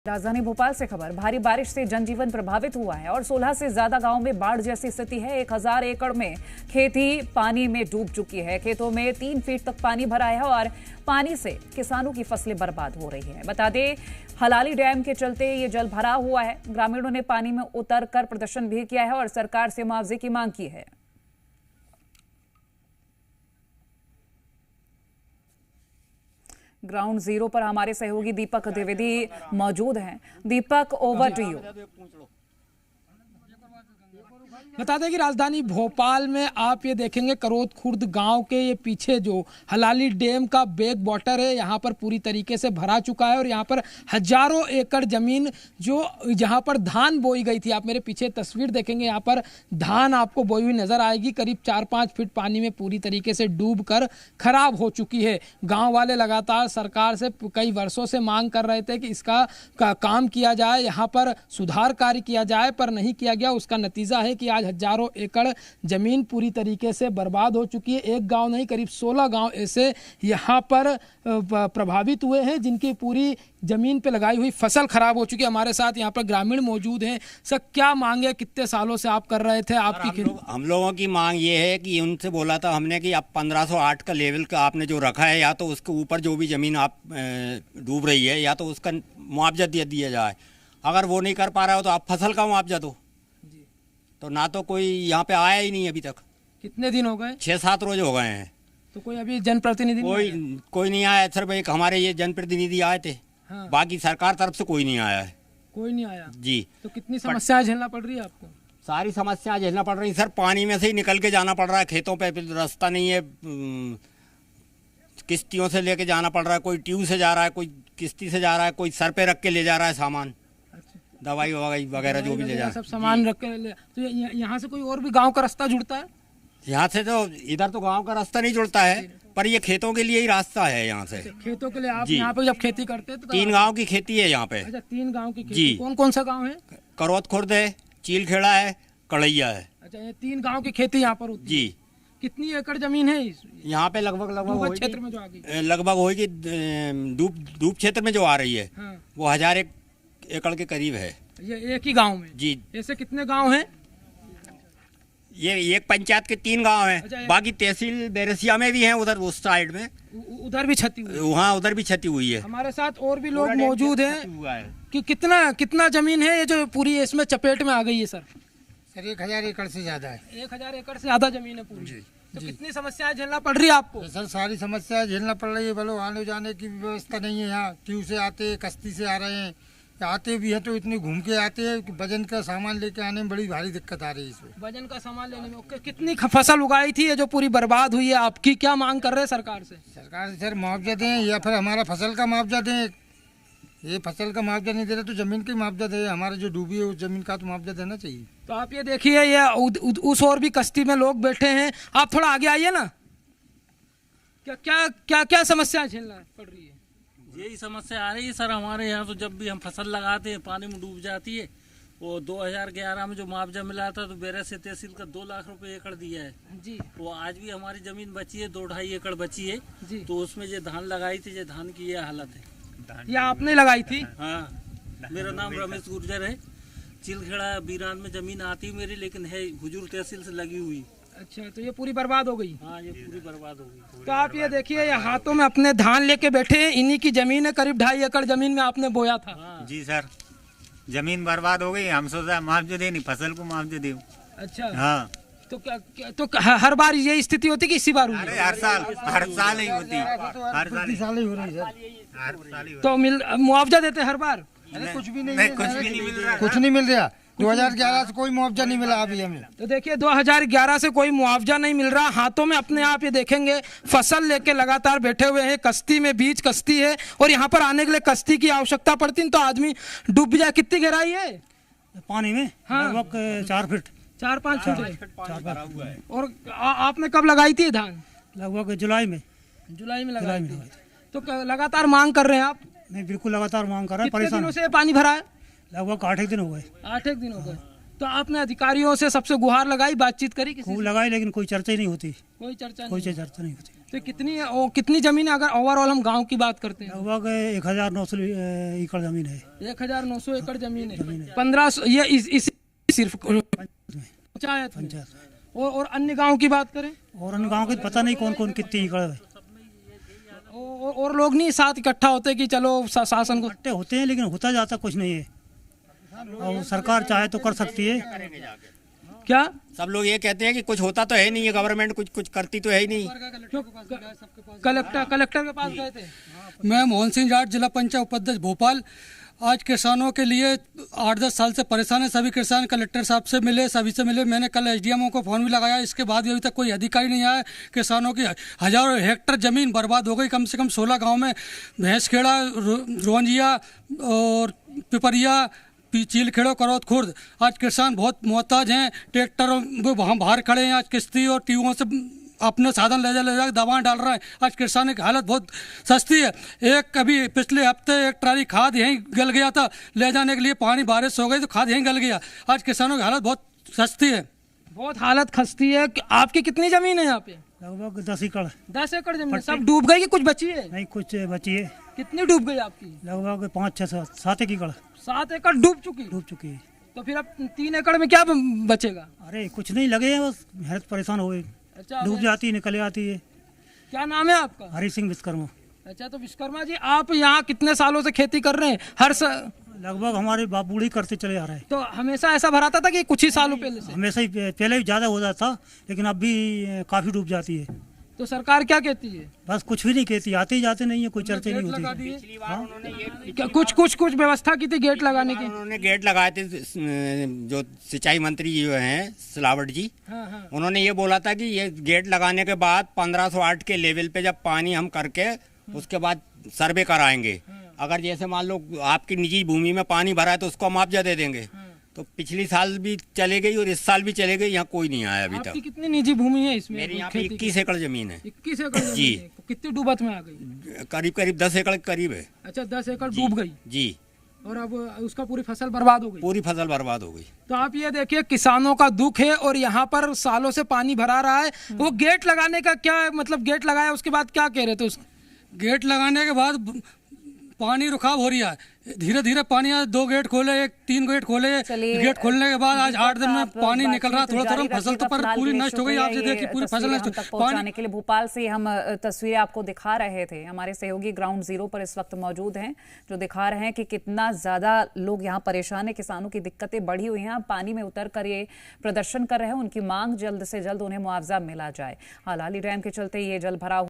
राजधानी भोपाल से खबर। भारी बारिश से जनजीवन प्रभावित हुआ है और 16 से ज्यादा गांव में बाढ़ जैसी स्थिति है। 1000 एकड़ में खेती पानी में डूब चुकी है। खेतों में 3 फीट तक पानी भरा है और पानी से किसानों की फसलें बर्बाद हो रही है। बता दें, हलाली डैम के चलते ये जल भरा हुआ है। ग्रामीणों ने पानी में उतरकर प्रदर्शन भी किया है और सरकार से मुआवजे की मांग की है। ग्राउंड जीरो पर हमारे सहयोगी दीपक द्विवेदी मौजूद हैं। दीपक, ओवर टू यू। बता दें कि राजधानी भोपाल में आप ये देखेंगे करोत खुर्द गांव के ये पीछे जो हलाली डैम का बैक वाटर है यहाँ पर पूरी तरीके से भरा चुका है और यहाँ पर हजारों एकड़ जमीन जो जहाँ पर धान बोई गई थी, आप मेरे पीछे तस्वीर देखेंगे, यहाँ पर धान आपको बोई हुई नजर आएगी। करीब 4-5 फीट पानी में पूरी तरीके से डूब कर खराब हो चुकी है। गाँव वाले लगातार सरकार से कई वर्षों से मांग कर रहे थे कि इसका काम किया जाए, यहाँ पर सुधार कार्य किया जाए, पर नहीं किया गया। उसका नतीजा है कि आज हजारों एकड़ जमीन पूरी तरीके से बर्बाद हो चुकी है। एक गांव नहीं, करीब 16 गांव ऐसे यहां पर प्रभावित हुए हैं जिनकी पूरी जमीन पे लगाई हुई फसल खराब हो चुकी है। हमारे साथ यहां पर ग्रामीण मौजूद हैं। सर, क्या मांग है? कितने सालों से आप कर रहे थे? आपकी हम लोगों की मांग ये है कि उनसे बोला था हमने कि अब 1508 का लेवल का आपने जो रखा है, या तो उसके ऊपर जो भी जमीन आप डूब रही है या तो उसका मुआवजा दिया जाए। अगर वो नहीं कर पा रहा हो तो आप फसल का मुआवजा दो। तो ना तो कोई यहाँ पे आया ही नहीं अभी तक। कितने दिन हो गए? 6-7 रोज हो गए हैं। तो कोई अभी जनप्रतिनिधि कोई नहीं आया। सिर्फ एक हमारे ये जनप्रतिनिधि आए थे। हाँ। बाकी सरकार तरफ से कोई नहीं आया है। कोई नहीं आया जी। तो कितनी समस्याएं झेलना पड़ रही है आपको? सारी समस्याएं झेलना पड़ रही है सर। पानी में से ही निकल के जाना पड़ रहा है खेतों पे, रास्ता नहीं है। किश्तियों से लेके जाना पड़ रहा है। कोई ट्यूब से जा रहा है, कोई किश्ती से जा रहा है, कोई सर पे रख के ले जा रहा है सामान, दवाई वगैरह जो भी ले जाए, सब सामान रख के। तो यहाँ से कोई और भी गांव का रास्ता जुड़ता है? यहाँ से तो इधर तो गांव का रास्ता नहीं जुड़ता है, पर ये खेतों के लिए ही रास्ता है। यहाँ से खेतों के लिए आप यहाँ पे जब खेती करते हैं तो 3 गांव की खेती है यहाँ पे। अच्छा, 3 गांव की खेती। जी। कौन कौन सा गांव है? करोत खुर्द है, चीलखेड़ा है, कड़ैया है। अच्छा, ये 3 गाँव की खेती यहाँ पर होती है। जी। कितनी एकड़ जमीन है यहाँ पे? लगभग क्षेत्र में जो आ गई, लगभग होगी डूब क्षेत्र में जो आ रही है। हाँ। वो 1000 एकड़ के करीब है। ये एक ही गांव में? जी। ऐसे कितने गांव हैं? ये एक पंचायत के 3 गांव हैं। अच्छा, बाकी तहसील बैरसिया में भी हैं, उधर उस साइड में उधर भी क्षति हुई है। वहाँ उधर भी क्षति हुई है। हमारे साथ और भी लोग मौजूद हैं कि कितना जमीन है ये जो पूरी इसमें चपेट में आ गई है? सर 1000 एकड़ से ज्यादा है। 1000 एकड़ से ज्यादा जमीन है पूरी। जी। तो कितनी समस्याएं झेलना पड़ रही है आपको? सर सारी समस्याएं झेलना पड़ रही है। बोलो आने जाने की व्यवस्था नहीं है। यहाँ ट्यूब से आते, कश्ती से आ रहे हैं, आते भी हैं तो इतने घूम के आते हैं कि वजन का सामान लेके आने में बड़ी भारी दिक्कत आ रही है। इसमें वजन का सामान लेने में कितनी फसल उगाई थी ये जो पूरी बर्बाद हुई है? आपकी क्या मांग कर रहे हैं सरकार से? सरकार से सर मुआवजा दें या फिर हमारा फसल का मुआवजा दें। ये फसल का मुआवजा नहीं दे रहे तो जमीन का मुआवजा दे। हमारे जो डूबी है उस जमीन का तो मुआवजा देना चाहिए। तो आप ये देखिए, ये उस और भी कश्ती में लोग बैठे हैं। आप थोड़ा आगे आइए ना। क्या समस्या झेलना पड़ रही है? यही समस्या आ रही है सर हमारे यहाँ। तो जब भी हम फसल लगाते हैं पानी में डूब जाती है। वो 2011 में जो मुआवजा मिला था तो बेरस से तहसील का 2 लाख रुपए एकड़ दिया है जी। वो आज भी हमारी जमीन बची है, 2-2.5 एकड़ बची है जी। तो उसमें जो धान लगाई थी, जो धान की ये हालत है। ये आपने लगाई थी? हाँ, मेरा नाम रमेश गुर्जर है। चिलखेड़ा बीरान में जमीन आती मेरी, लेकिन है हुजूर तहसील से लगी हुई। अच्छा, तो ये पूरी बर्बाद हो गई? हाँ, ये पूरी बर्बाद हो गई। तो आप ये देखिए, ये हाथों में अपने धान लेके बैठे हैं। इन्हीं की जमीन है, करीब 2.5 एकड़ जमीन में आपने बोया था। हाँ। जी सर, जमीन बर्बाद हो गई। हम सोचा मुआवजा दे, नहीं फसल को मुआवजा दे। अच्छा। हाँ। तो तो हर बार ये स्थिति होती कि इसी बार हुई? अरे हर साल ही होती। हर साल ही हो रही है। तो मुआवजा देते हर बार? कुछ भी नहीं मिल रहा। कुछ नहीं मिल रहा। 2011 से कोई मुआवजा नहीं मिला अभी हमें। तो देखिए, 2011 से कोई मुआवजा नहीं मिल रहा। हाथों में अपने आप ये देखेंगे फसल लेके लगातार बैठे हुए हैं। कश्ती में बीच कश्ती है और यहाँ पर आने के लिए कश्ती की आवश्यकता पड़ती है तो आदमी डूब जाए। कितनी गहराई है पानी में? हाँ, लगभग 4 फीट 4-5 फीट। और आपने कब लगाई थी धान? लगभग जुलाई में लगाई थी। तो लगातार मांग कर रहे हैं आप? नहीं, बिल्कुल लगातार मांग कर रहे हैं। कितने दिनों से पानी भरा है? लगभग 8 दिन हो गए। 8 दिन हो गए। तो आपने अधिकारियों से सबसे गुहार लगाई, बातचीत करी किसी खूब से? लगाई लेकिन कोई चर्चा ही नहीं होती। कोई चर्चा कोई नहीं। चर्चा नहीं होती। तो कितनी जमीन है अगर ओवरऑल हम गांव की बात करते हैं? लगभग 1900 एकड़ जमीन है। 1900 एकड़ जमीन है। 1500 ये इस सिर्फ पंचायत में। और अन्य गांव की बात करें? और अन्य गाँव की पता नहीं कौन कौन कितनी एकड़ है। और लोग नहीं साथ इकट्ठा होते कि चलो शासन को? इकट्ठे होते हैं लेकिन होता जाता कुछ नहीं है। और सरकार चाहे तो कर सकती है। क्या सब लोग ये कहते हैं कि कुछ होता तो है नहीं, ये गवर्नमेंट कुछ करती तो है ही नहीं। कलेक्टर के पास गए थे? मैं मोहन सिंह जाट, जिला पंचायत उपाध्यक्ष भोपाल। आज किसानों के लिए 8-10 साल से परेशान है। सभी किसान कलेक्टर साहब से मिले, सभी से मिले। मैंने कल एसडीएमओ को फ़ोन भी लगाया, इसके बाद भी अभी तक कोई अधिकारी नहीं आया। किसानों की हजारों हेक्टर ज़मीन बर्बाद हो गई। कम से कम 16 गांव में भैंसखेड़ा, रोंजिया और पिपरिया, चीलखेड़ो, करौत खुर्द। आज किसान बहुत मोहताज हैं। ट्रैक्टरों वहाँ बाहर खड़े हैं। आज किश्ती और टीओं से अपने साधन ले जा दवाएं डाल रहे हैं। आज किसानों की हालत बहुत सस्ती है। एक कभी पिछले हफ्ते एक ट्राली खाद यहीं गल गया था, ले जाने के लिए पानी बारिश हो गई तो खाद यहीं गल गया। आज किसानों की हालत बहुत सस्ती है। बहुत हालत खस्ती है। आपकी कितनी जमीन है यहाँ पे? लगभग 10 एकड़। 10 एकड़ जमीन सब डूब गई कि कुछ बची है? नहीं, कुछ बची है। कितनी डूब गई आपकी? लगभग 5-6-7 एकड़ 7 एकड़ डूब चुकी है। तो फिर अब 3 एकड़ में क्या बचेगा? अरे कुछ नहीं लगे हैं, बस मेहनत परेशान हो गई। अच्छा, डूब जाती है, निकल आती है। क्या नाम है आपका? हरि सिंह विश्वकर्मा। अच्छा, तो विश्वकर्मा जी आप यहाँ कितने सालों से खेती कर रहे हैं? लगभग हमारे बाप बूढ़ी करते चले आ रहे हैं। तो हमेशा ऐसा भराता था कि कुछ ही सालों पहले से? हमेशा ही, पहले भी ज्यादा हो जाता लेकिन अब भी काफी डूब जाती है। तो सरकार क्या कहती है? बस कुछ भी नहीं कहती, आते ही जाते नहीं है, कोई चर्चा नहीं होती। क्या कुछ व्यवस्था की थी गेट लगाने की? उन्होंने गेट लगाए थे। जो सिंचाई मंत्री जो हैं सिलावट जी, उन्होंने ये बोला था कि ये गेट लगाने के बाद 1508 के लेवल पे जब पानी हम करके उसके बाद सर्वे कराएंगे। अगर जैसे मान लो आपकी निजी भूमि में पानी भरा है तो उसको मुआवजा दे देंगे। तो पिछली साल भी चले गई और इस साल भी चले गई, यहाँ कोई नहीं आया अभी तक। आपकी कितनी निजी भूमि है इसमें? मेरी यहाँ पे 21 एकड़ जमीन है। 21 एकड़ जी। तो कितनी डूबत में आ गई? करीब 10 एकड़ के करीब है। अच्छा, 10 एकड़ डूब गई जी। और अब उसका पूरी फसल बर्बाद हो गई? पूरी फसल बर्बाद हो गई। तो आप ये देखिए, किसानों का दुख है और यहाँ पर सालों से पानी भरा रहा है। वो गेट लगाने का क्या मतलब, गेट लगाया उसके बाद क्या कह रहे थे? गेट लगाने के बाद पानी रुकाव हो रहा है। धीरे धीरे पानी, आज 2 गेट खोले, 3 गेट खोले। गेट खोलने के बाद आज 8 दिन में पानी निकल रहा। थोड़ा फसल तो पर पूरी नष्ट हो गई। आप ये देखिए पूरी फसल नष्ट। पहुंचाने के लिए भोपाल से हम तस्वीरें आपको दिखा रहे थे। हमारे सहयोगी ग्राउंड जीरो पर इस वक्त मौजूद हैं, जो दिखा रहे हैं कि कितना ज्यादा लोग यहाँ परेशान है। किसानों की दिक्कतें बढ़ी हुई हैं। पानी में उतर कर ये प्रदर्शन कर रहे हैं। उनकी मांग जल्द से जल्द उन्हें मुआवजा मिला जाए। हलाली डैम के चलते ये जल भरा